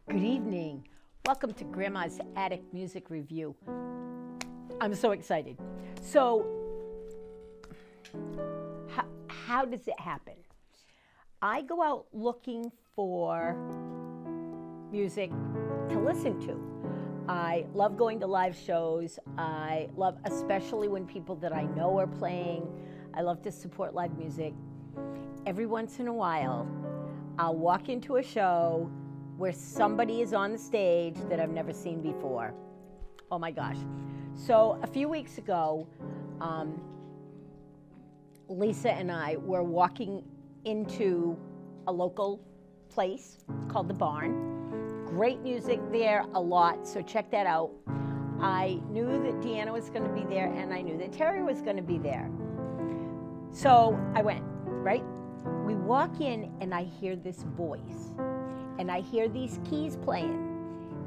Good evening. Welcome to Grandma's Attic Music Review. I'm so excited. So, how does it happen? I go out looking for music to listen to. I love going to live shows. I love, especially when people that I know are playing. I love to support live music. Every once in a while, I'll walk into a show where somebody is on the stage that I've never seen before. Oh my gosh. So a few weeks ago, Lisa and I were walking into a local place called The Barn. Great music there, a lot, so check that out. I knew that Deanna was gonna be there and I knew that Terry was gonna be there. So I went, right? We walk in and I hear this voice. And I hear these keys playing,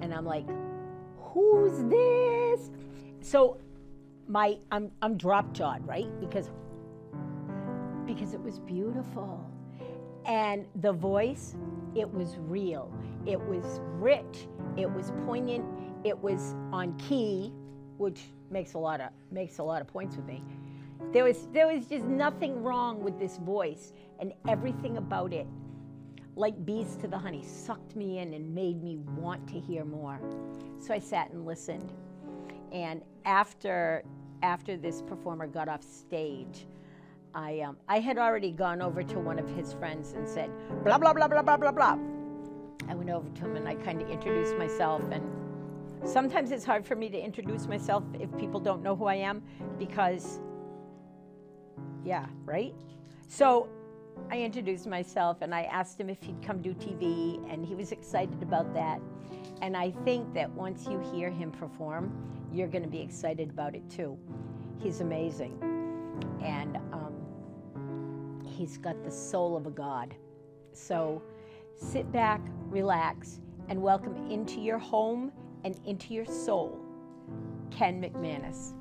and I'm like, "Who's this?" So, I'm drop-jawed, right? Because it was beautiful, and the voice, it was real, it was rich, it was poignant, it was on key, which makes a lot of points with me. There was just nothing wrong with this voice, and everything about it, like bees to the honey, sucked me in and made me want to hear more. So I sat and listened. And after this performer got off stage, I had already gone over to one of his friends and said, blah, blah, blah, blah, blah, blah, blah. I went over to him and I kind of introduced myself. And sometimes it's hard for me to introduce myself if people don't know who I am because, yeah, right? So I introduced myself and I asked him if he'd come do TV, and he was excited about that. And I think that once you hear him perform, you're going to be excited about it too. He's amazing. And he's got the soul of a god. So sit back, relax, and welcome into your home and into your soul, Ken McManus.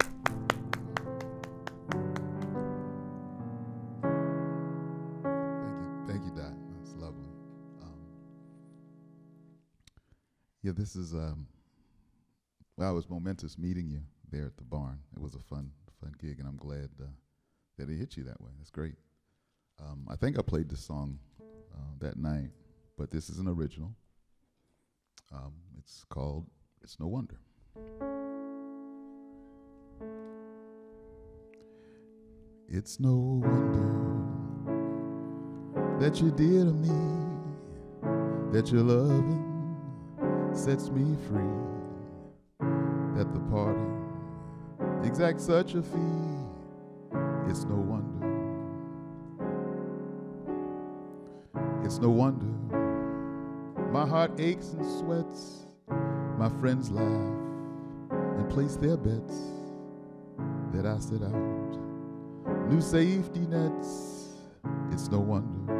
Yeah, this is, well, it was momentous meeting you there at the Barn. It was a fun gig, and I'm glad that it hit you that way. That's great. I think I played this song that night, but this is an original. It's called It's No Wonder. It's no wonder that you're dear to me, that your loving sets me free, that the party exacts such a fee. It's no wonder. It's no wonder my heart aches and sweats, my friends laugh and place their bets, that I set out new safety nets. It's no wonder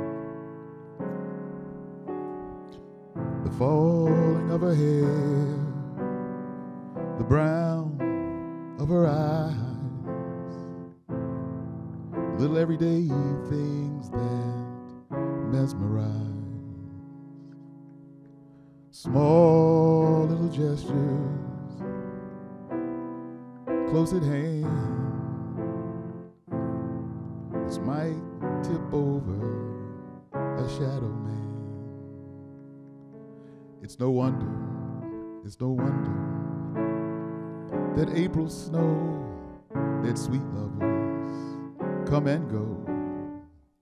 the falling of her hair, the brown of her eyes, little everyday things that mesmerize, small little gestures close at hand, which might tip over a shadow man. It's no wonder that April snow, that sweet lovers come and go.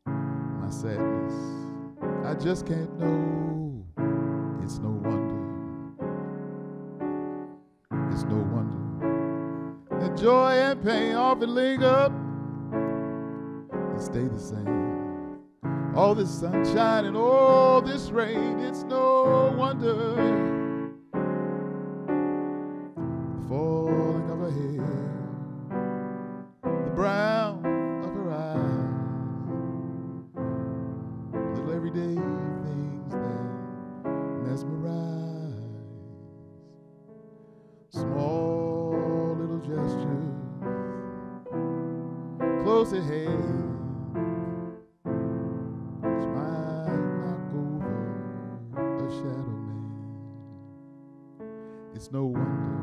My sadness, I just can't know. It's no wonder, it's no wonder that joy and pain often linger and stay the same. All this sunshine and all this rain, it's no wonder. The falling of her hair, the brown of her eyes, little everyday things that mesmerize. Small little gestures, close at hand, which might knock over a shadow man. It's no wonder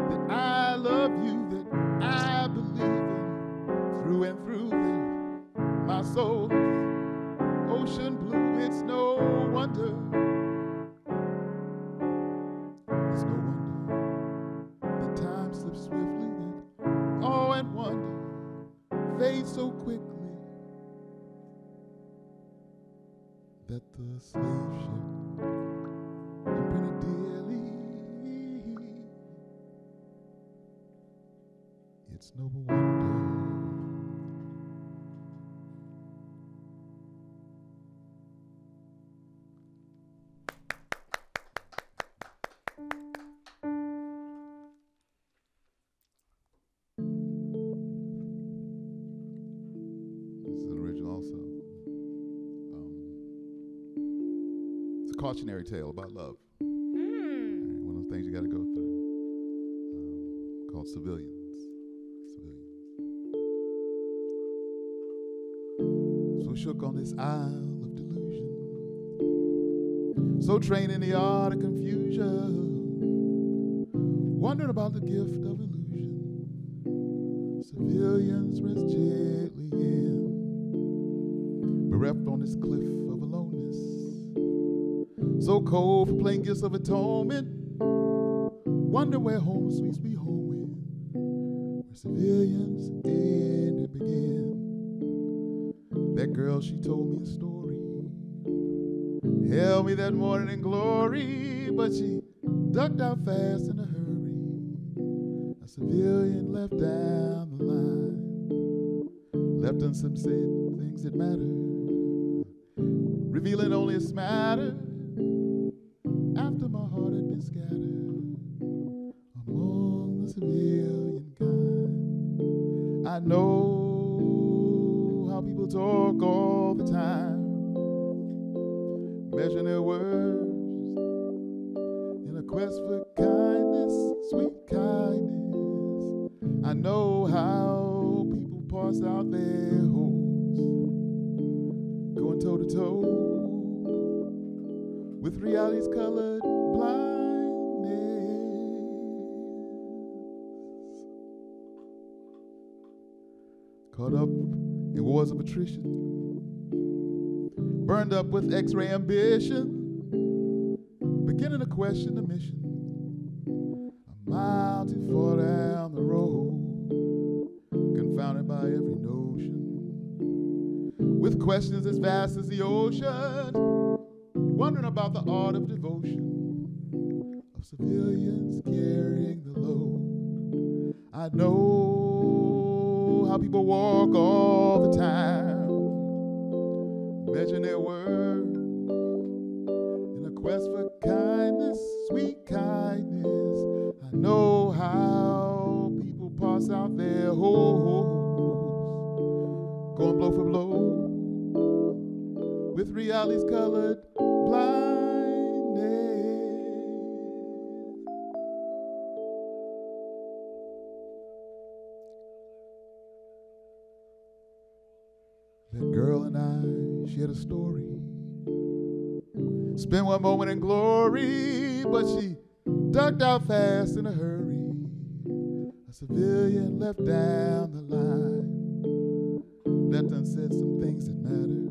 that I love you, that I believe in through and through, that my soul is ocean blue. It's no wonder, it's no wonder that time slips swiftly, that awe and wonder fades so quickly, that the slave ship imprinted dearly. It's no wonder. This is an original also. It's a cautionary tale about love. One of those things you got to go through. Called Civilians. So shook on this isle of delusion, so trained in the art of confusion, wondering about the gift of illusion. Civilians rest gently in, bereft on this cliff of aloneness, so cold for playing gifts of atonement. Wonder where home sweet sweet home went, where civilians end and begin. That girl, she told me a story, held me that morning in glory, but she ducked out fast in a hurry. A civilian left down the line, left unsaid things that matter, revealing only a smatter after my heart had been scattered among the civilian kind. I know how people talk all the time, measure their words in a quest for kindness, sweet kindness. I know how people parse out their hopes, going toe to toe with reality's colored blindness. Caught up in wars of attrition, burned up with X-ray ambition, beginning to question the mission. A mile too far down the road, confounded by every notion, with questions as vast as the ocean, wondering about the art of devotion, of civilians carrying the load. I know how people walk all the time, measuring their words in a quest for kindness, sweet kindness. I know how people parse out their hopes, going blow for blow with reality's colored blindness. That girl and I shared a story, spent one moment in glory, but she ducked out fast in a hurry. A civilian left down the line, left unsaid some things that matter,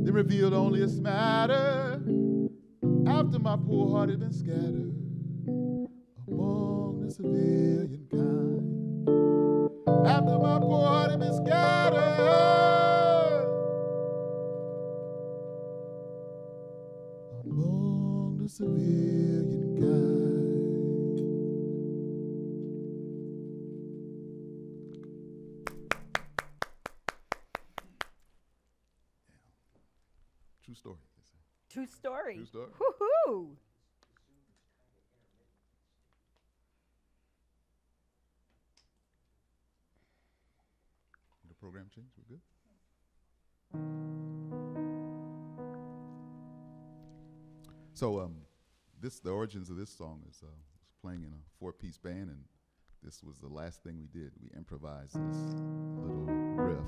then revealed only a smatter after my poor heart had been scattered among the civilian kind. After my poor heart had been scattered among the civilian kind. True story. True story. True story. Woohoo! The program changed. We're good. So, the origins of this song is was playing in a 4-piece band, and this was the last thing we did. We improvised this little riff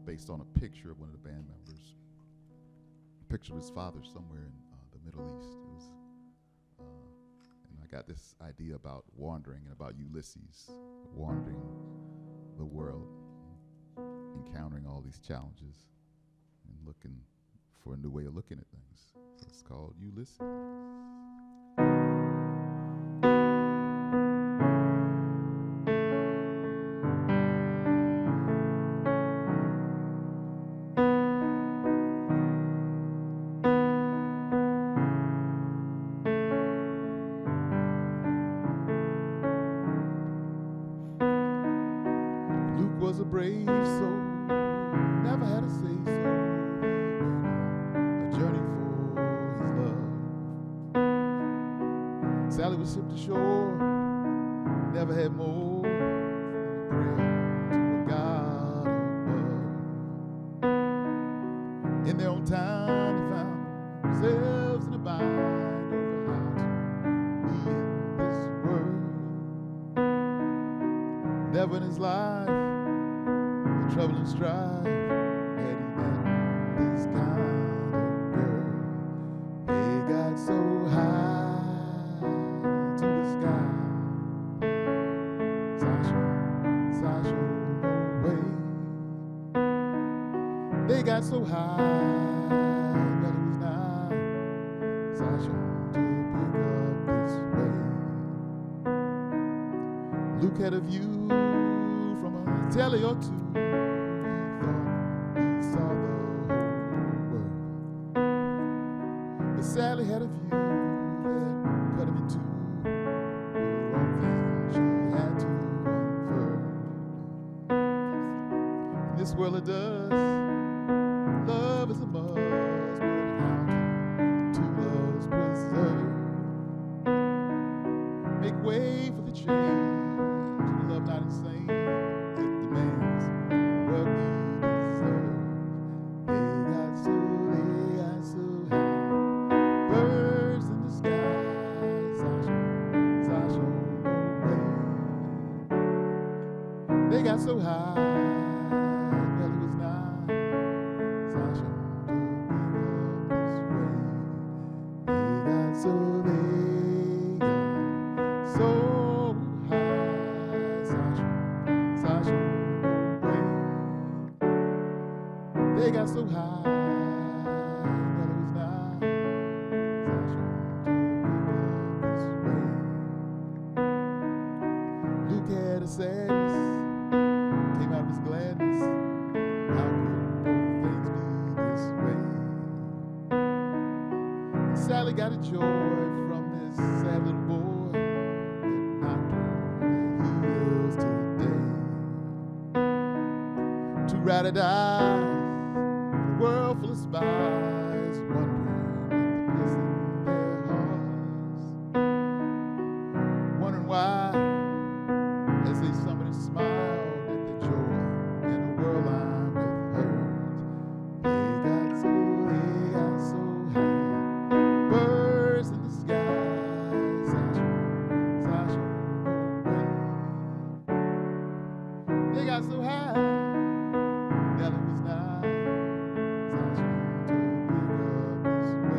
based on a picture of one of the band members. A picture of his father somewhere in the Middle East. It was, and I got this idea about wandering and about Ulysses wandering the world, encountering all these challenges, and looking for a new way of looking at things. So it's called Ulysses. Luke was a brave soul, never had a say so. A journey for his love. Sally was shipped ashore, never had more than a prayer to a God above. In their own time, they found themselves in a bind over how to be in this world. Never in his life, the trouble and strife, had he met this kind of girl. They got so high to the sky. Sasha away. They got so high that it was not Sasha to pick up this way. Luke had a view from a telly or two. He thought he saw the whole world. But Sally had a view that cut him in two. The wrong thing she had to infer. In this world of dust, love is a must, but how can two loves preserve? Make way for the change. Love not insane, it demands what we deserve. They got so high, birds in the sky. Sasha away. They got so high, that it was not Sasha to pick up this way. They got so they got so high that it was not Sasha to pick up this way. Luke had a sadness, came out of his gladness. How could both things be this way? And Sally got a joy from this sad little boy that knocked her on the heels today. To ride or die, world full of spies, wondering at the bliss in their hearts, wondering why, as they summoned and smiled at the joy in a world lined with hurt. They got so high, birds in the sky. Sasha away. They got so high that it was not Sasha to pick up this way.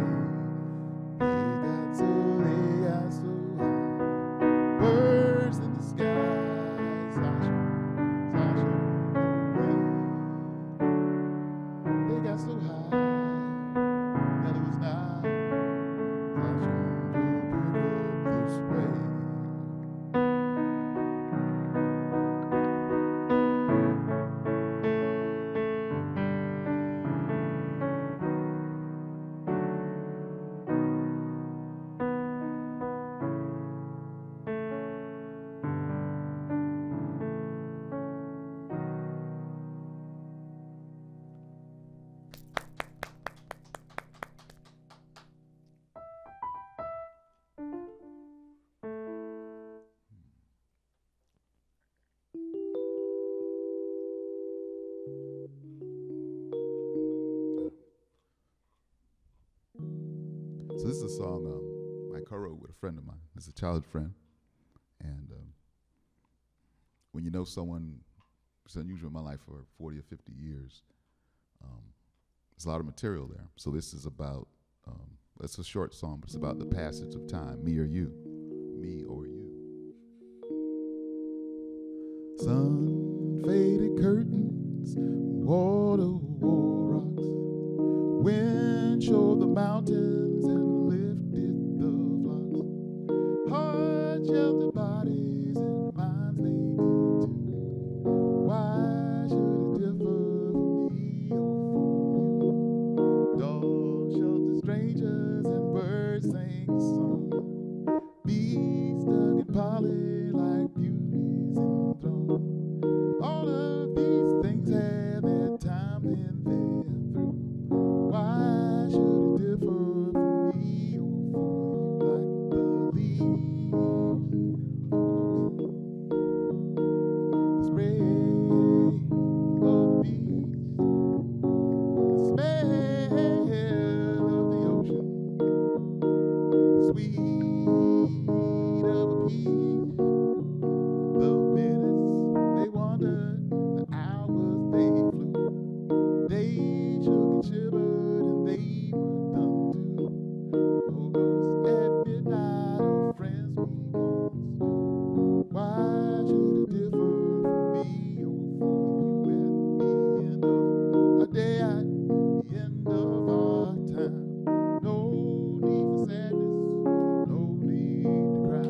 So this is a song I co-wrote with a friend of mine. It's a childhood friend. And when you know someone, it's unusual in my life for 40 or 50 years, there's a lot of material there. So this is about, it's a short song, but it's about the passage of time, me or you, me or you. Sun-faded curtains, water wore rocks, wind showed the mountains and lifted the flocks. Heart sheltered bodies and minds they did too. Why should it differ for me or for you? Dogs shelter strangers and birds sang a song. Bees dug in pollen like beauties enthroned. All of these things have their time and their through. Why should it differ for me or for you, like the leaves on the wind, the spray of the beach, the smell of the ocean, the sweet of a peach, the minutes they wandered, the hours they flew. They shook and shivered and they were done too. August at midnight, our friends we once knew. Why should it differ for me or for you at the end of a day, at the end of our time? No need for sadness, no need to cry.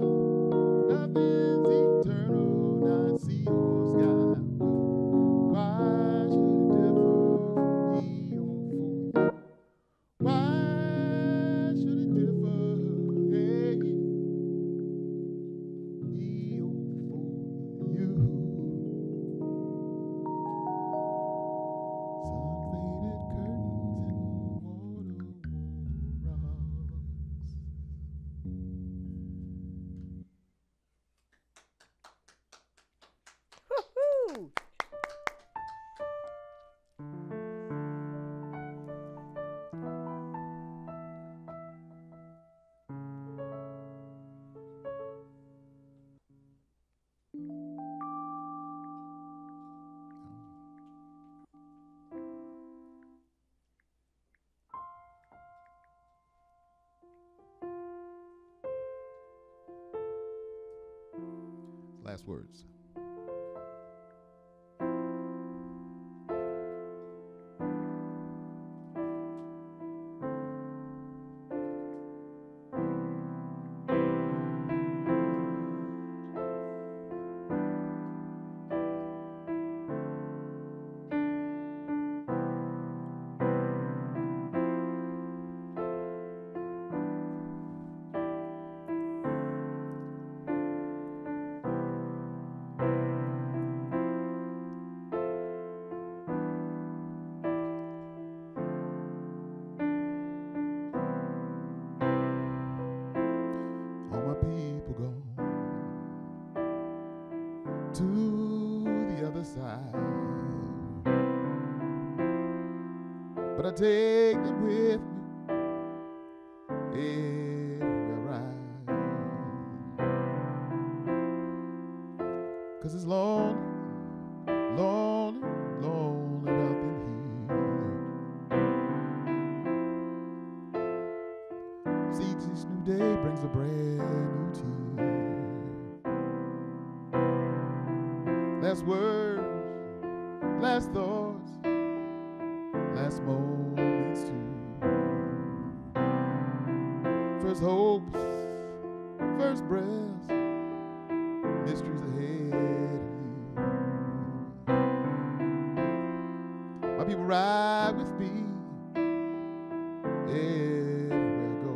Nothing's eternal, not sea or sky. Why should it differ for me or for you? Why should it differ, hey, me or for you? Sun-faded curtains and water wore rocks. Woo-hoo! Last words. All my people gone to the other side, but I take them with me everywhere I ride. 'Cause it's lonely, lonely, lonely without them here. See, each new day brings a brand new tear. Last words, last thoughts, last moments too. First hopes, first breaths, mysteries ahead of you. My people ride with me everywhere I go.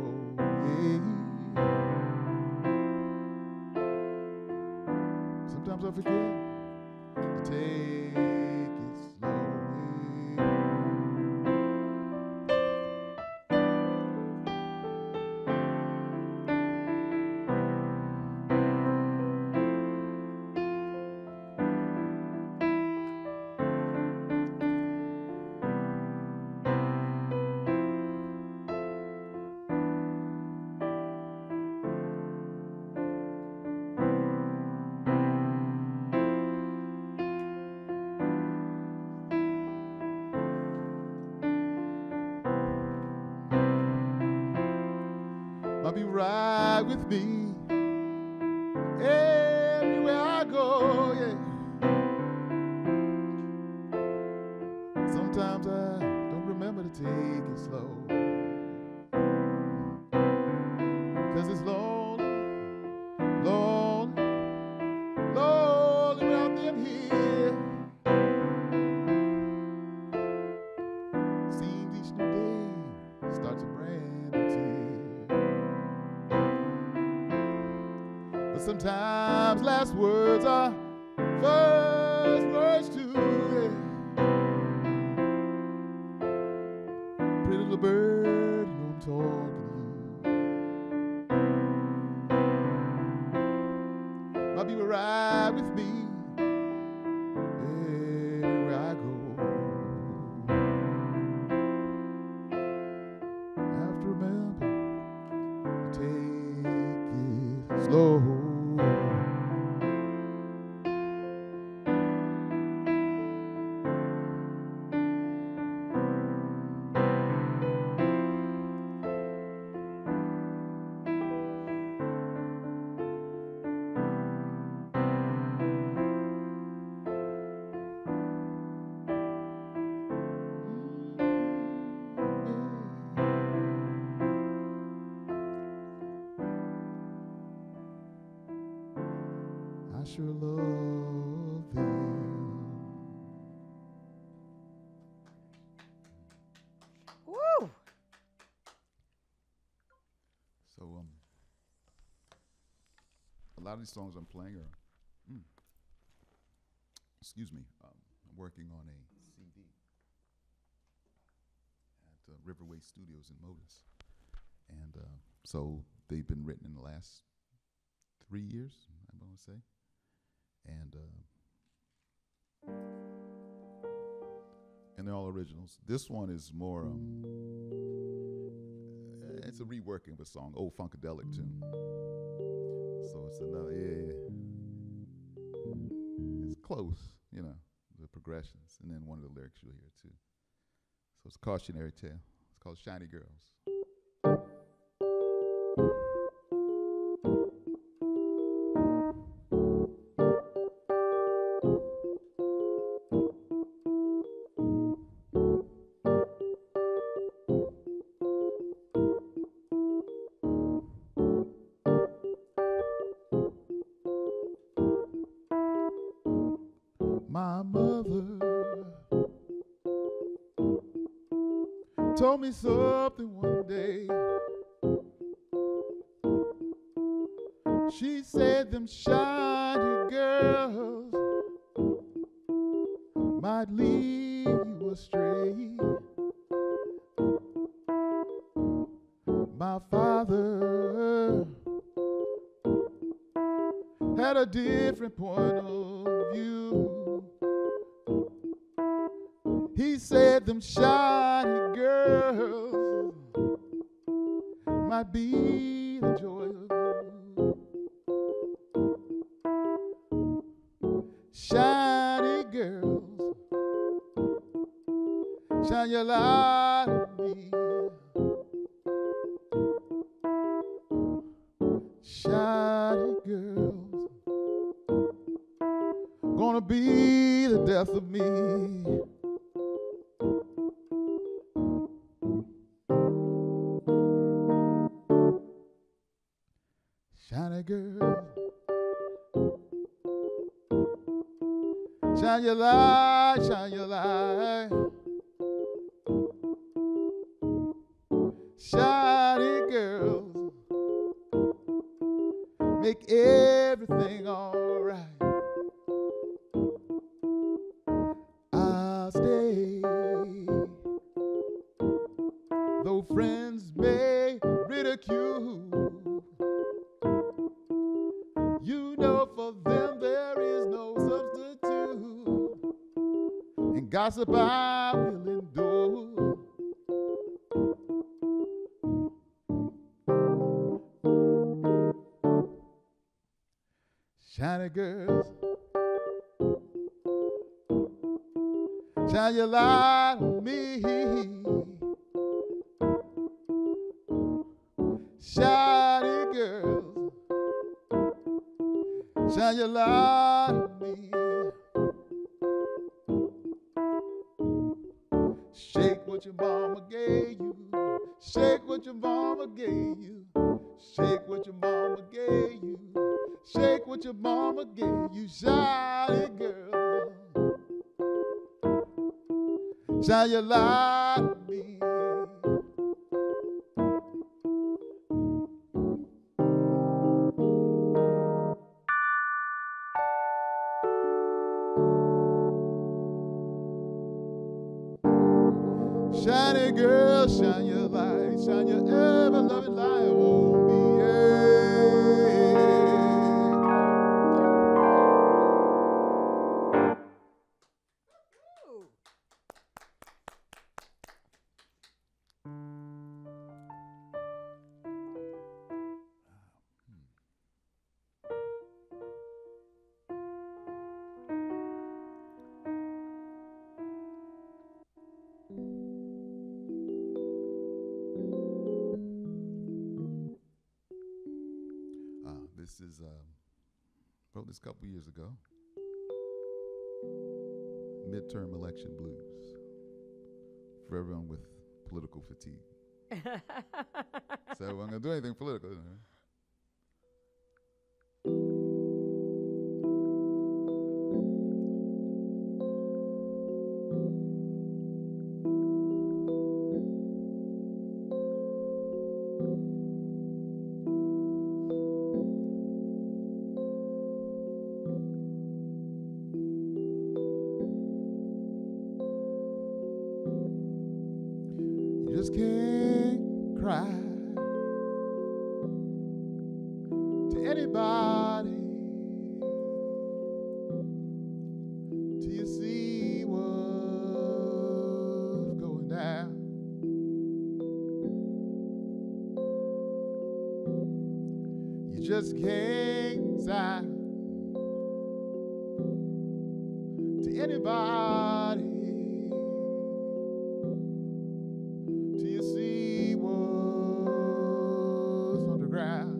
Yeah. Sometimes I forget to take it slowly. I'll be right with me everywhere I go, yeah. Sometimes I don't remember to take it slow, 'cause it's lonely, lonely, lonely without them here. Seems each new day starts a brand new tear. But sometimes last words are first words too, yeah. Pretty little bird, you know I'm talking to you. My people ride with me everywhere I go. I have to remember to take it slow. I sure love them. Woo! So, a lot of these songs I'm playing are, excuse me, I'm working on a CD at Riverway Studios in Modus. And so they've been written in the last 3 years, I'm going to say. And they're all originals. This one is more, it's a reworking of a song, old Funkadelic tune. So it's another, it's close, you know, the progressions. And then one of the lyrics you'll hear too. So it's a cautionary tale. It's called Shiny Girls. My mother told me something one day. She said them shiny girls might lead you astray. My father had a different point of view. He said them shiny girls might be the joy of you. Shiny girls, shine your light on me. Shiny girls, gonna be the death of me. Shiny girl, shine your light, shine your light. Shiny girls, make everything alright. I'll stay, though friends may ridicule. You know for them there is no substitute, and gossip I will endure. Shiny girls, shine your light on me. Shine shine your light on me. Shake what your mama gave you. Shake what your mama gave you. Shake what your mama gave you. Shake what your mama gave you. Shine it, girl. Shine your light on me. Shine it, girl, shine your light, shine your ever-loving light on me, yeah. This is wrote this a couple years ago. Midterm election blues for everyone with political fatigue. So I'm gonna do anything political. You know? You just can't cry to anybody till you see what's going down. You just can't sigh to anybody till you see what's underground.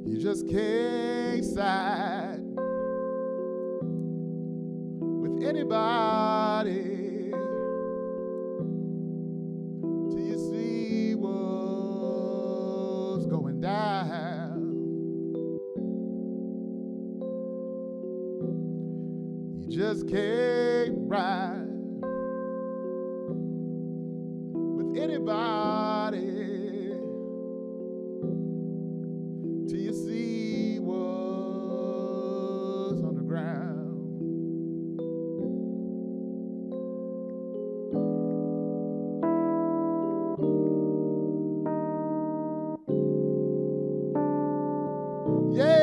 You just can't side with anybody till you see what's going down. You just can't ride with anybody till you see what's underground. Yeah.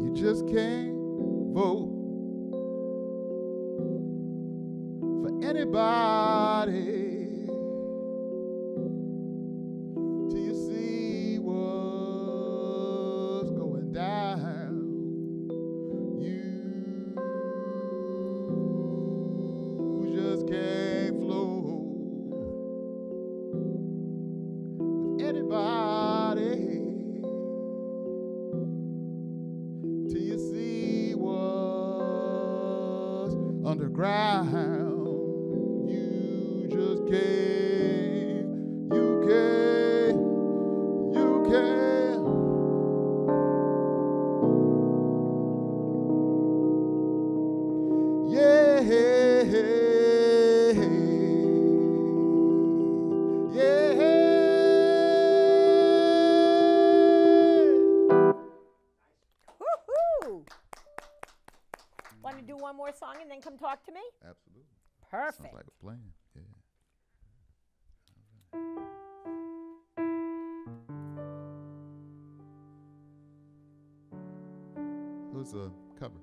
You just can't vote for anybody till you see what's going down. You just can't flow with anybody till you see what's underground. You just can't, you can't, you can't. Yeah, yeah. and talk to me? Absolutely. Perfect. Sounds like a plan. Yeah. Who's the cover?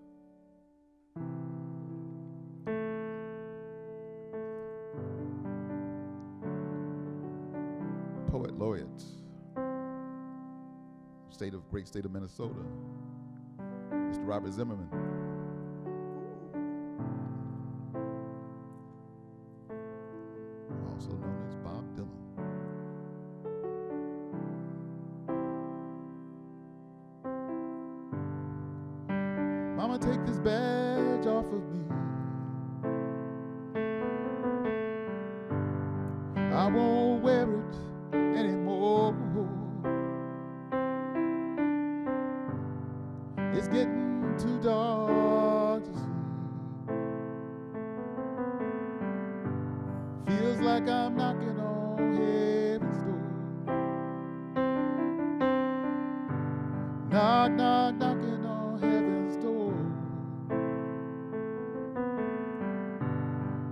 Poet laureate, great state of Minnesota, Mr. Robert Zimmerman. Also known as Bob Dylan. Mama, take this badge off of me. I won't wear it anymore. It's getting too dark to see. Feels like I'm knocking on heaven's door. Knock, knock, knocking on heaven's door.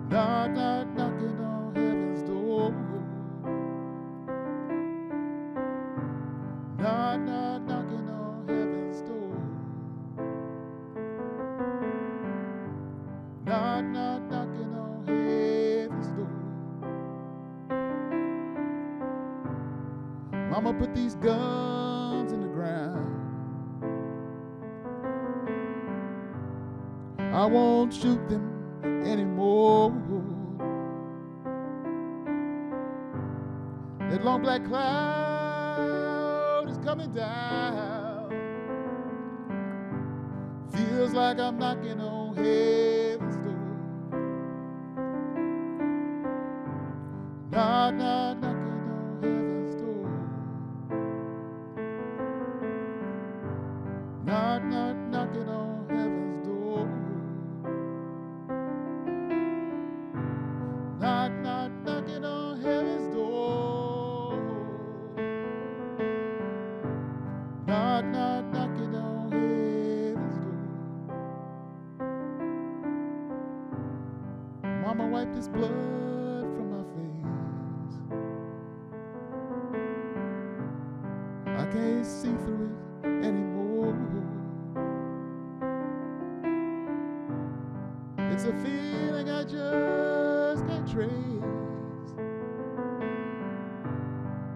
Knock, knock, knocking on heaven's door. Knock, knock, knocking on heaven's door. Knock, knock, knocking on heaven's door. Mama, put these guns in the ground. I won't shoot them anymore. That long black cloud is coming down. Feels like I'm knocking on heaven's door. Knock, knock, knocking on heaven's door. Knock, knock, knocking on heaven's door. Knock, knock, knocking on heaven's door. Knock, knock, knocking on heaven's door. Mama, wipe this blood from my face. I can't see through it anymore. It's a feeling I just can't trace.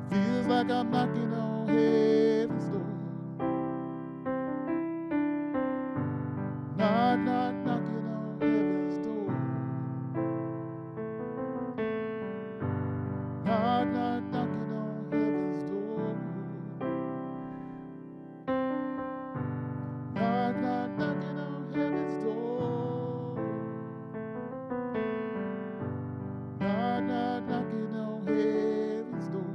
Feels like I'm knocking on heaven's door. Knock, knock, knocking on heaven's door. Knock, knock, knocking on heaven's door. Knock, knock, knocking on heaven's door. Knock, knock, knocking on heaven's door.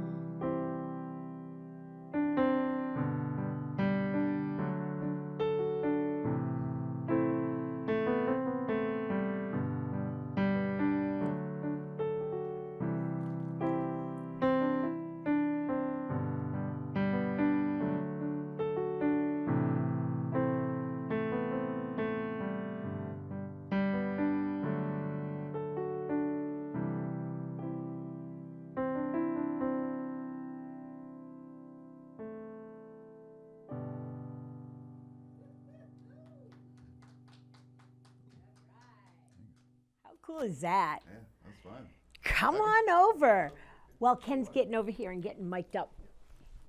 How cool is that? Yeah, that's fine. Come on over. Well, Ken's getting over here and getting mic'd up.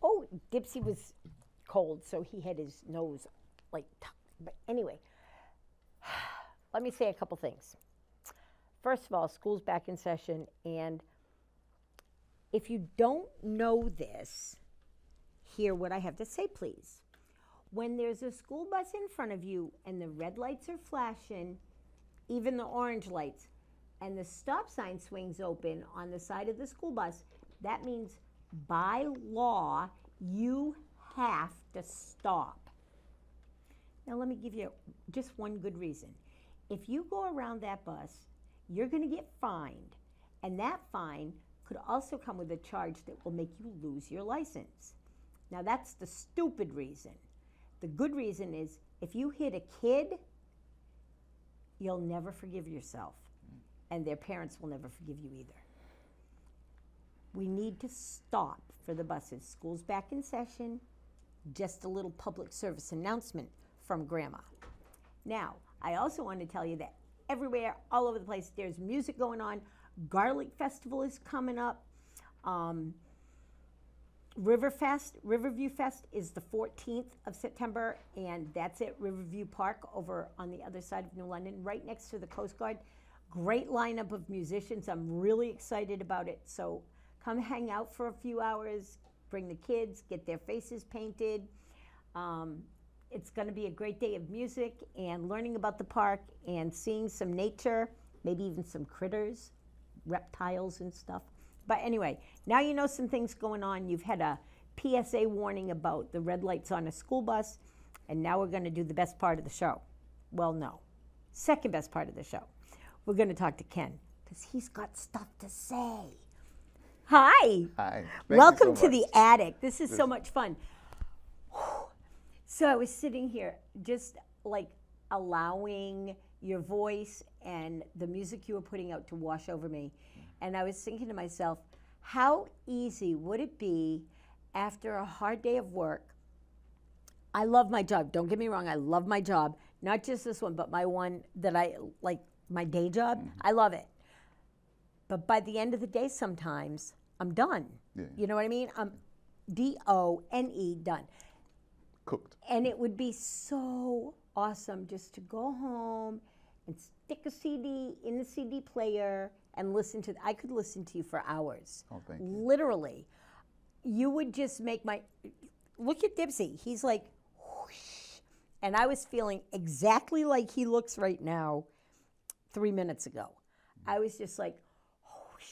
Oh, Dipsy was cold, so he had his nose like tucked. But anyway, let me say a couple things. First of all, school's back in session, and if you don't know this, hear what I have to say, please. When there's a school bus in front of you and the red lights are flashing, even the orange lights, and the stop sign swings open on the side of the school bus, that means by law, you have to stop. Now let me give you just one good reason. If you go around that bus, you're gonna get fined, and that fine could also come with a charge that will make you lose your license. Now that's the stupid reason. The good reason is if you hit a kid, you'll never forgive yourself, and their parents will never forgive you either. We need to stop for the buses. School's back in session. Just a little public service announcement from Grandma. Now, I also want to tell you that everywhere, all over the place, there's music going on. Garlic Festival is coming up. Riverview Fest is the 14th of September, and that's at Riverview Park over on the other side of New London, right next to the Coast Guard. Great lineup of musicians. I'm really excited about it. So come hang out for a few hours, bring the kids, get their faces painted. It's going to be a great day of music and learning about the park and seeing some nature, maybe even some critters, reptiles and stuff. But anyway, now you know some things going on. You've had a PSA warning about the red lights on a school bus, and now we're going to do the best part of the show. Well, no, second best part of the show. We're going to talk to Ken because he's got stuff to say. Hi. Hi. Welcome to the attic. This is so much fun. So I was sitting here just like allowing your voice and the music you were putting out to wash over me. And I was thinking to myself, how easy would it be after a hard day of work? I love my job. Don't get me wrong. I love my job. Not just this one, but my one that I like, my day job. Mm-hmm. I love it. But by the end of the day, sometimes I'm done. Yeah. You know what I mean? I'm D-O-N-E, done. Cooked. And it would be so awesome just to go home and stick a CD in the CD player and listen to, I could listen to you for hours. Oh, thank you. Literally. You would just make my, look at Dipsy. He's like, whoosh. And I was feeling exactly like he looks right now 3 minutes ago. I was just like, whoosh.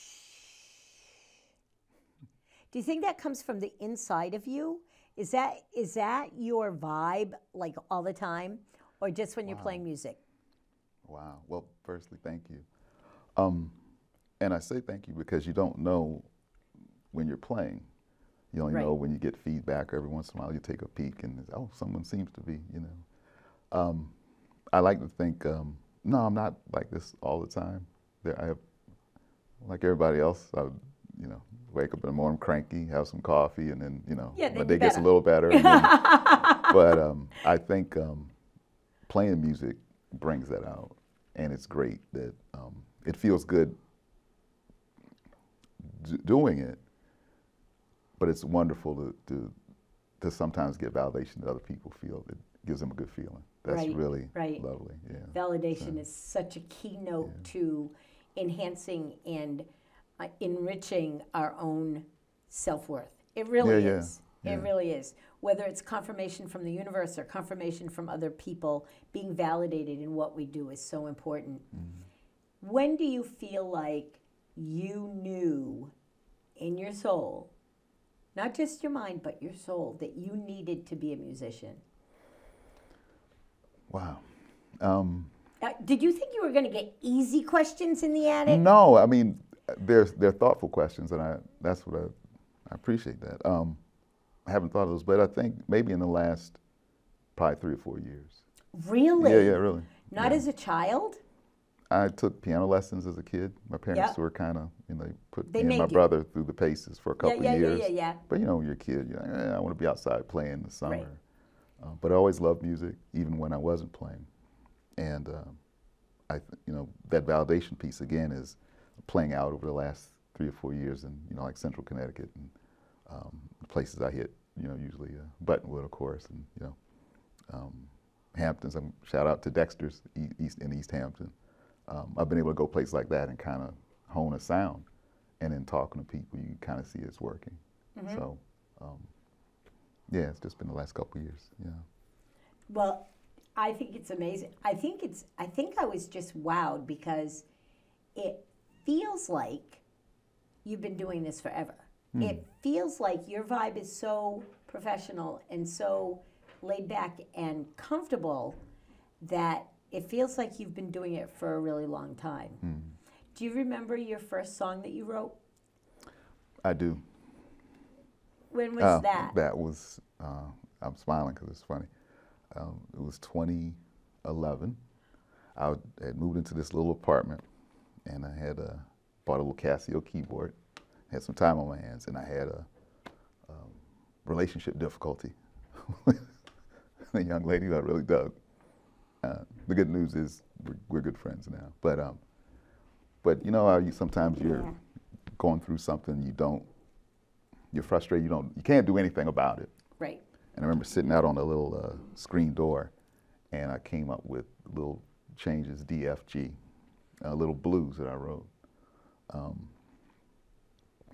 Do you think that comes from the inside of you? Is that your vibe like all the time, or just when you're playing music? Wow. Well, firstly, thank you. And I say thank you because you don't know when you're playing. You only know when you get feedback. Every once in a while you take a peek and, oh, someone seems to be, you know. I like to think, no, I'm not like this all the time. I have, like everybody else, I would, you know, wake up in the morning cranky, have some coffee, and then, you know, my day gets a little better. Then, but I think playing music brings that out, and it's great that it feels good doing it, but it's wonderful to sometimes get validation that other people feel. It gives them a good feeling. That's really lovely. Yeah. Validation is such a keynote to enhancing and enriching our own self-worth. It really is. It really is. Whether it's confirmation from the universe or confirmation from other people, being validated in what we do is so important. Mm-hmm. When do you feel like you knew in your soul, not just your mind, but your soul, that you needed to be a musician? Wow. Did you think you were going to get easy questions in the attic? No, I mean, they're thoughtful questions, and that's what I appreciate that. I haven't thought of those, but I think maybe in the last probably 3 or 4 years. Really? Yeah, really. Not as a child? I took piano lessons as a kid. My parents were kind of, you know, they made my brother through the paces for a couple of years. Yeah. But you know, when you're a kid, you're like, I want to be outside playing in the summer. Right. But I always loved music, even when I wasn't playing. And you know, that validation piece again is playing out over the last 3 or 4 years in, you know, like Central Connecticut and the places I hit, you know, usually Buttonwood, of course, and you know, Hamptons. Shout out to Dexter's in East Hampton. I've been able to go places like that and kind of hone a sound, and then talking to people, you kind of see it's working. Mm-hmm. So, yeah, it's just been the last couple of years. Yeah. Well, I think it's amazing. I think I was just wowed because it feels like you've been doing this forever. Mm. It feels like your vibe is so professional and so laid back and comfortable that it feels like you've been doing it for a really long time. Mm. Do you remember your first song that you wrote? I do. When was that? That was, I'm smiling because it's funny. It was 2011. I had moved into this little apartment, and I had bought a little Casio keyboard, had some time on my hands, and I had a relationship difficulty with a young lady who I really dug. The good news is we're good friends now. But you know how sometimes you're going through something, you're frustrated, you can't do anything about it. Right. And I remember sitting out on a little screen door, and I came up with little changes, D, F, G, little blues that I wrote,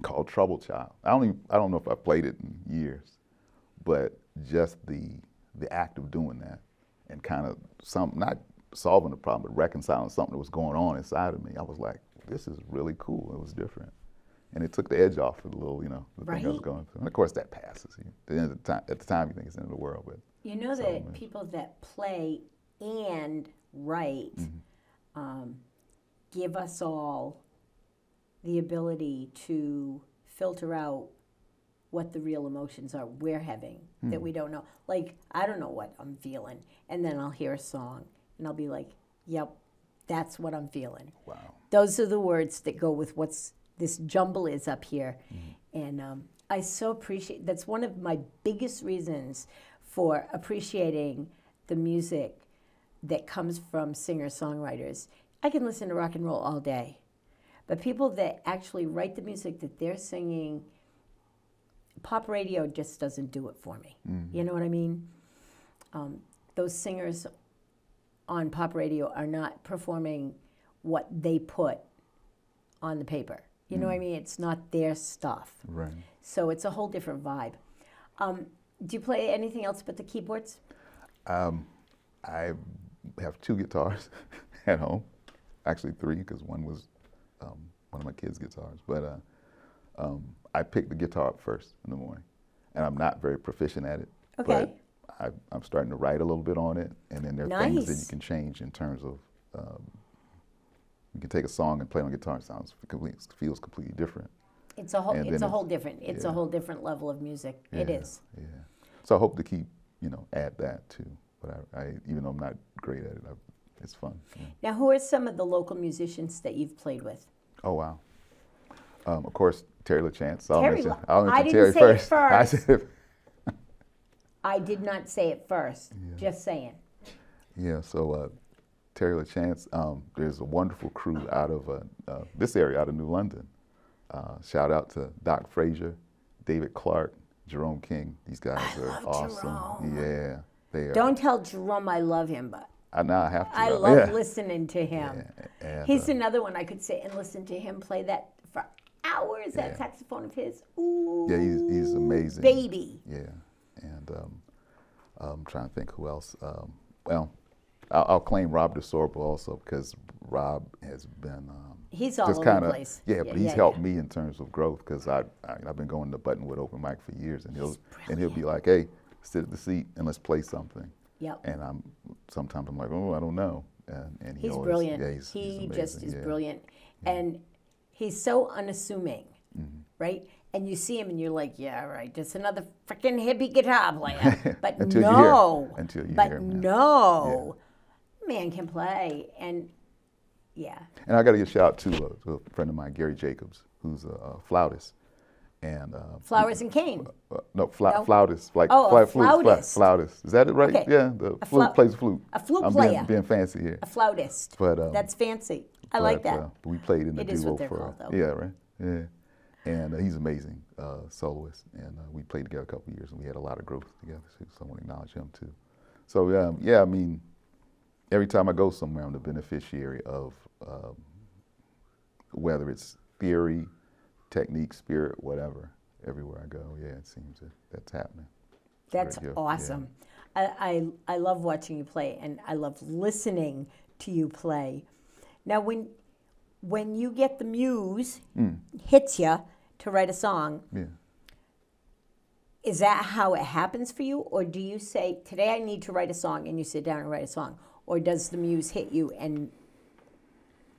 called Trouble Child. I don't know if I played it in years, but just the act of doing that and kind of not solving the problem, but reconciling something that was going on inside of me, I was like, this is really cool. It was different. And it took the edge off of the little, the thing I was going through. And of course that passes. At the time you think it's the end of the world, but you know that people that play and write give us all the ability to filter out what the real emotions are we're having that we don't know. Like, I don't know what I'm feeling, and then I'll hear a song, and I'll be like, yep, that's what I'm feeling. wow. Those are the words that go with what's this jumble is up here. And I so appreciate, that's one of my biggest reasons for appreciating the music that comes from singer-songwriters. I can listen to rock and roll all day, but people that actually write the music that they're singing, pop radio just doesn't do it for me. You know what I mean? Those singers on pop radio are not performing what they put on the paper. You know what I mean? It's not their stuff. Right. So it's a whole different vibe. Do you play anything else but the keyboards? I have 2 guitars at home, actually 3, because one was one of my kids' guitars. But I pick the guitar up first in the morning, and I'm not very proficient at it. Okay. But I'm starting to write a little bit on it, and then there are things that you can change in terms of. You can take a song and play on guitar. It feels completely different. It's a whole. It's a whole different. It's a whole different level of music. Yeah, it is. Yeah. So I hope to keep, add that too. But I even though I'm not great at it, it's fun. Yeah. Now, who are some of the local musicians that you've played with? Oh wow. Of course, Terry LaChance. I didn't Terry say first. it first. I said I did not say it first. Yeah. Just saying. Yeah. So. Terry LaChance, there's a wonderful crew out of this area, out of New London. Shout out to Doc Frazier, David Clark, Jerome King. These guys are awesome. Jerome. Yeah, they are. Don't tell Jerome I love him, but I have to. I love listening to him. Yeah, and, He's another one I could sit and listen to him play that for hours. That saxophone of his. Ooh. Yeah, he's amazing. Baby. Yeah, and I'm trying to think who else. Well. I'll claim Rob DeSorbo also, because Rob has been he's all just over kinda, the place. Yeah, but he's helped me in terms of growth, because I've been going to Buttonwood open mic for years, and he'll be like, hey, sit at the seat and let's play something. Yep. And sometimes I'm like, oh, I don't know. And he's always, brilliant. Yeah, he's amazing. Just is brilliant, and he's so unassuming, right? And you see him and you're like, yeah, right, just another freaking hippie guitar player. But Until no, you hear him, no. Man can play, and yeah. And I got to give a shout out to a friend of mine, Gary Jacobs, who's a flautist. And Flowers and Cane. No, flautist, like flautist. Flautist. Is that it right? Okay. Yeah, the flute plays flute. A flute I'm player. being fancy here. A flautist. But that's fancy. I like that. We played in the It duo is what they're for called, though. yeah, right. Yeah, and he's amazing soloist, and we played together a couple of years, and we had a lot of growth together too. So I want to acknowledge him too. So yeah, I mean. Every time I go somewhere, I'm the beneficiary of whether it's theory, technique, spirit, whatever. Everywhere I go, it seems that's happening. That's awesome. Yeah. I love watching you play, and I love listening to you play. Now, when you get the muse hits you to write a song, is that how it happens for you, or do you say, today I need to write a song, and you sit down and write a song? Or does the muse hit you and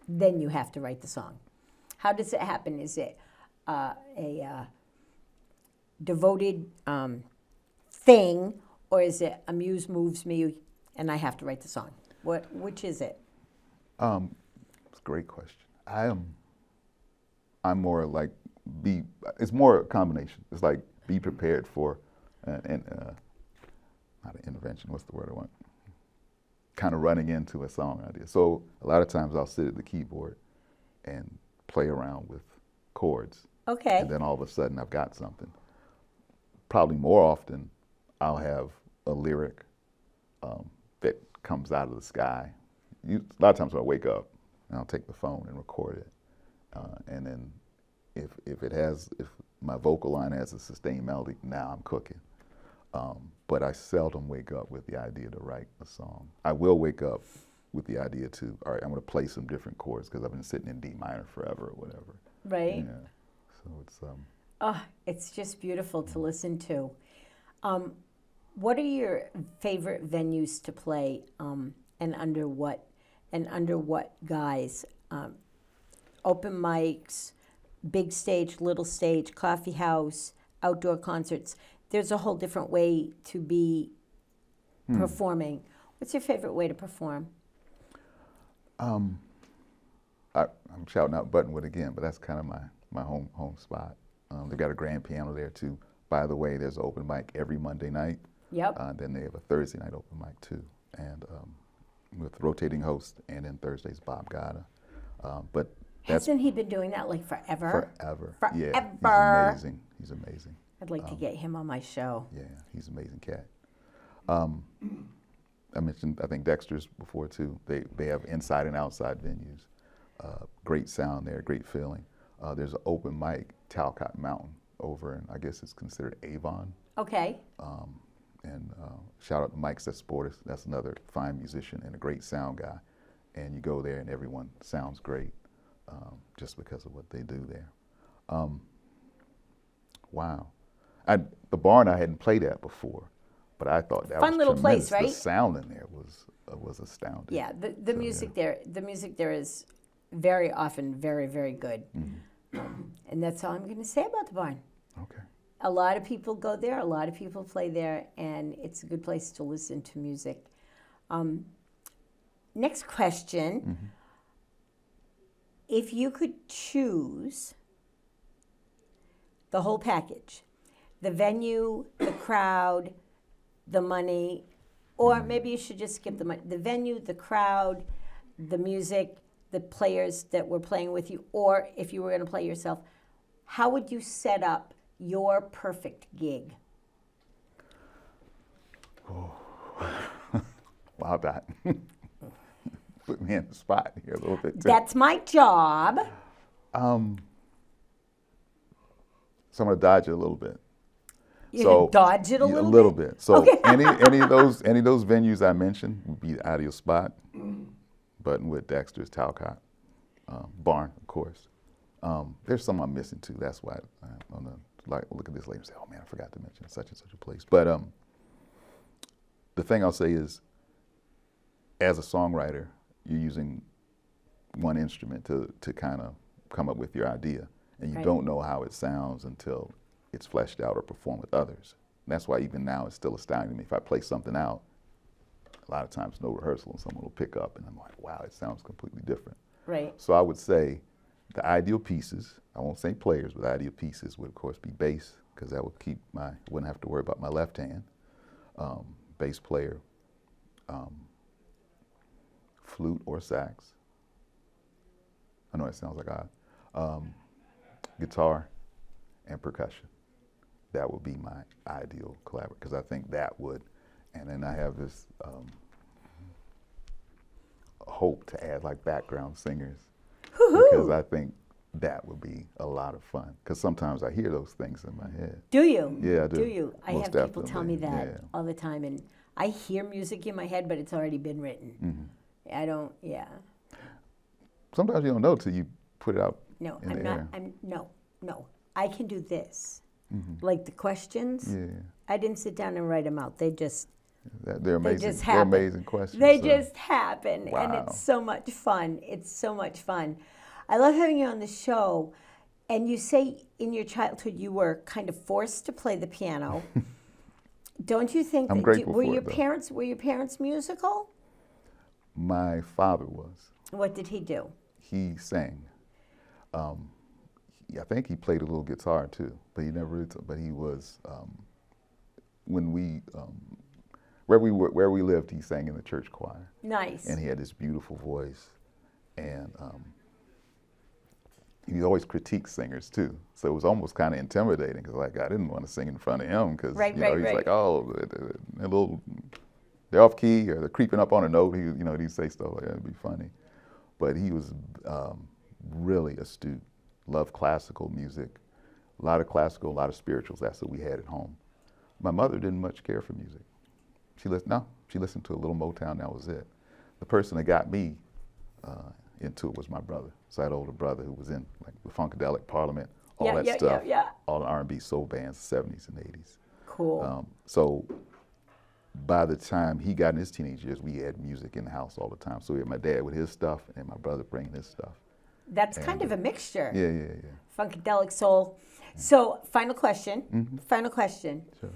then you have to write the song? How does it happen? Is it a devoted thing, or is it a muse moves me and I have to write the song? Which is it? It's a great question. I'm more like it's more a combination. It's like be prepared for, not an intervention, what's the word I want? Kind of running into a song idea. So a lot of times I'll sit at the keyboard and play around with chords. Okay. And then all of a sudden I've got something. Probably more often I'll have a lyric that comes out of the sky. A lot of times when I wake up, I'll take the phone and record it. And then if my vocal line has a sustained melody, now I'm cooking. But I seldom wake up with the idea to write a song. I will wake up with the idea to, all right, I'm going to play some different chords because I've been sitting in D minor forever or whatever. Right. Yeah. So it's Oh, it's just beautiful to listen to. What are your favorite venues to play, and under what guise? Open mics, big stage, little stage, coffee house, outdoor concerts. There's a whole different way to be performing. What's your favorite way to perform? I'm shouting out Buttonwood again, but that's kind of my home spot. They've got a grand piano there too. By the way, there's an open mic every Monday night. Yep. Then they have a Thursday night open mic too, and with rotating host, and then Thursday's Bob Gatta. But hasn't he been doing that like forever? Forever. Forever. Yeah, he's amazing. He's amazing. I'd like to get him on my show. Yeah, he's an amazing cat. I mentioned, I think Dexter's before too. They have inside and outside venues. Great sound there, great feeling. There's an open mic, Talcott Mountain, over in, I guess it's considered Avon. Okay. And shout out to Mike Sesportis. That's another fine musician and a great sound guy. And you go there and everyone sounds great just because of what they do there. Wow. The barn I hadn't played at before, but I thought that Fun was little tremendous. place, right? The sound in there was astounding. Yeah, the music there is very often very, very good. And that's all I'm going to say about the barn. Okay. A lot of people go there, a lot of people play there, and it's a good place to listen to music. Next question. If you could choose the whole package, the venue, the crowd, the money, or maybe you should just skip the money, the venue, the crowd, the music, the players that were playing with you, or if you were going to play yourself, how would you set up your perfect gig? Oh. Wow, that put me in the spot here a little bit too. That's my job. So I'm going to dodge it a little bit. You can dodge it a little bit? A little bit. So okay. any of those venues I mentioned would be the ideal spot. Buttonwood, Dexter's, Talcott, Barn, of course. There's some I'm missing too. That's why I'm gonna look at this later and say, oh man, I forgot to mention such and such a place. But the thing I'll say is, as a songwriter, you're using one instrument to kind of come up with your idea, and you don't know how it sounds until it's fleshed out or performed with others. And that's why even now it's still astounding me. If I play something out, a lot of times no rehearsal and someone will pick up and I'm like, wow, it sounds completely different. Right. So I would say the ideal pieces, I won't say players, but the ideal pieces would of course be bass, because that would keep wouldn't have to worry about my left hand. Bass player, flute or sax. I know it sounds like odd. Guitar and percussion. That would be my ideal collaborator, because I think that would, and then I have this hope to add like background singers, because I think that would be a lot of fun, because sometimes I hear those things in my head. Do you? Yeah, I do. Do you? I Most have people tell me definitely, that yeah. all the time, and I hear music in my head, but it's already been written. I don't, Sometimes you don't know till you put it out No, in I'm the not, air. no. I can do this. Like the questions, Yeah, I didn't sit down and write them out. They just, they're amazing. just They're happen. amazing questions. they so. just happen, and Wow. it's so much fun. It's so much fun. I love having you on the show, and you say in your childhood you were kind of forced to play the piano. Don't you think I'm that grateful were for your it, though. parents musical? My father was. What did he do? He sang. I think he played a little guitar too, but he never really. But he was when we where we lived, he sang in the church choir. Nice. And he had this beautiful voice, and he always critiqued singers too. So it was almost kind of intimidating because like I didn't want to sing in front of him because Right, you know right, he's right. like, oh, they're off key or they're creeping up on a note. He'd say stuff like that. It'd be funny, but he was really astute. Loved classical music, a lot of classical, a lot of spirituals. That's what we had at home. My mother didn't much care for music. She listened to a little Motown. That was it. The person that got me into it was my brother. So I had an older brother who was in like the Funkadelic, Parliament, all that stuff, all the R&B soul bands, the 70s and 80s. Cool. So by the time he got in his teenage years, we had music in the house all the time. So we had my dad with his stuff and my brother bringing his stuff. That's kind of a mixture. Yeah. Funkadelic soul. So, final question. Mm-hmm. Final question. Sure.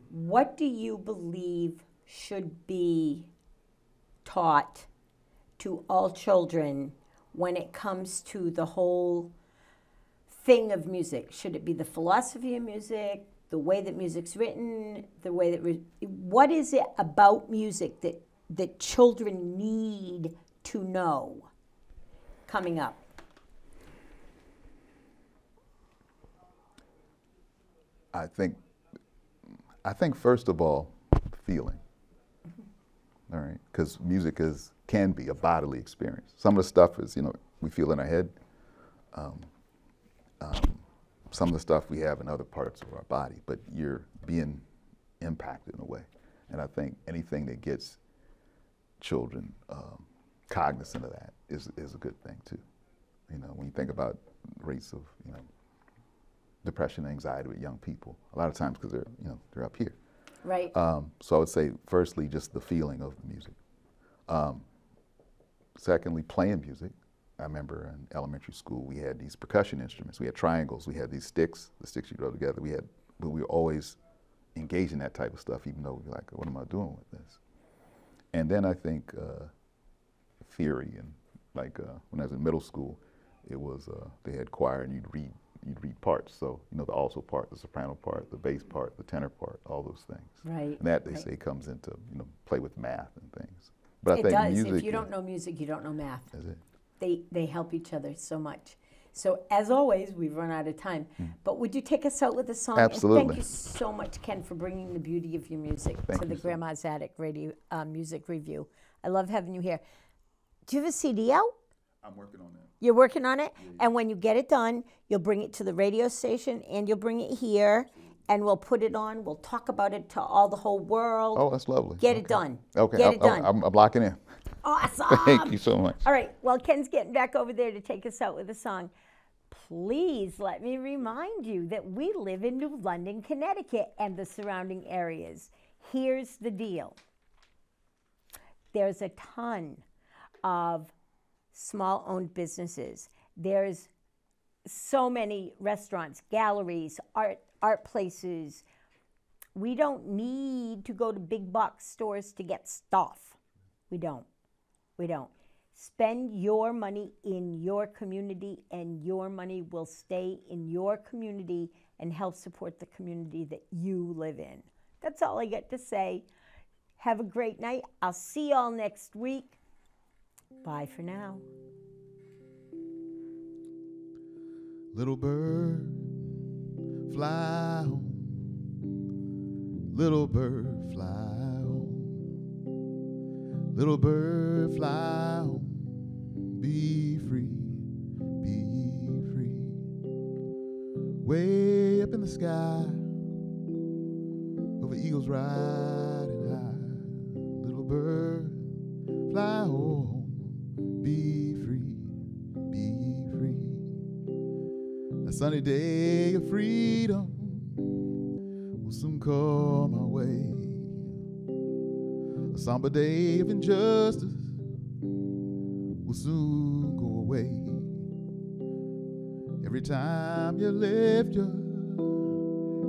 What do you believe should be taught to all children when it comes to the whole thing of music? Should it be the philosophy of music, the way that music's written, the way that what is it about music that children need to know coming up? I think first of all, feeling. All right, because music can be a bodily experience. Some of the stuff is we feel in our head. Some of the stuff we have in other parts of our body, but you're being impacted in a way. And I think anything that gets children cognizant of that is a good thing too. When you think about rates of depression and anxiety with young people, a lot of times because they're up here. Right. So I would say firstly just the feeling of the music. Secondly, playing music. I remember in elementary school we had these percussion instruments. We had triangles. We had these sticks. The sticks you throw together. But we were always engaged in that type of stuff, even though we were like, what am I doing with this? And then I think theory and like when I was in middle school, it was they had choir and you'd read parts. So the alto part, the soprano part, the bass part, the tenor part, all those things. Right. And that they say comes into play with math and things. But It I think does. music. If you don't know music, you don't know math. Is it? They help each other so much. So as always, we've run out of time. But would you take us out with a song? Absolutely. And thank you so much, Ken, for bringing the beauty of your music Thank to the you so Grandma's Attic Radio Music Review. I love having you here. Do you have a CD out? I'm working on that. You're working on it? And when you get it done, you'll bring it to the radio station and you'll bring it here and we'll put it on. We'll talk about it to all the whole world. Oh, that's lovely. Get it done. Okay. Get it done. I'm locking in. Awesome. Thank you so much. All right. Well, Ken's getting back over there to take us out with a song. Please let me remind you that we live in New London, Connecticut, and the surrounding areas. Here's the deal. There's a ton of small-owned businesses. There's so many restaurants, galleries, art places. We don't need to go to big box stores to get stuff. We don't. Spend your money in your community, and your money will stay in your community and help support the community that you live in. That's all I get to say. Have a great night. I'll see y'all next week. Bye for now. Little bird, fly home. Little bird, fly home. Little bird, fly home. Be free, be free. Way up in the sky, over eagles riding high. Little bird, fly home. Be free, be free. A sunny day of freedom will soon come our way. A somber day of injustice will soon go away. Every time you lift your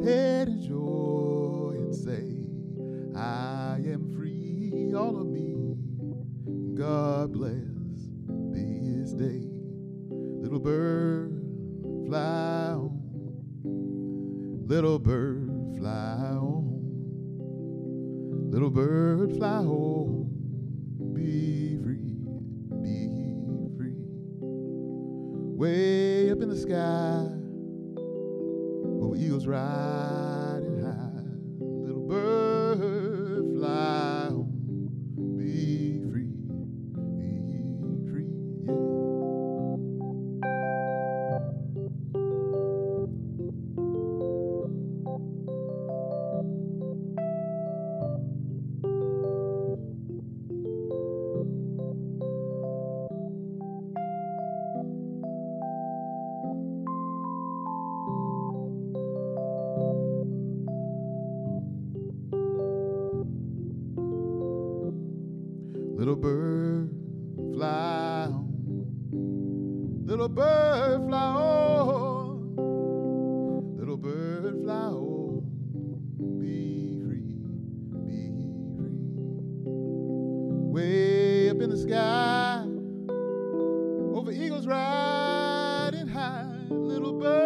head in joy and say, I am free, me, all of me. God bless this day. Little bird, fly on. Little bird, fly on. Little bird, fly home. Be free, be free. Way up in the sky, over eagles riding high. Little bird, fly home. Be free, yeah. Little bird, fly on. Little bird, fly on. Little bird, fly on. Be free, be free. Way up in the sky, over eagles riding high. Little bird,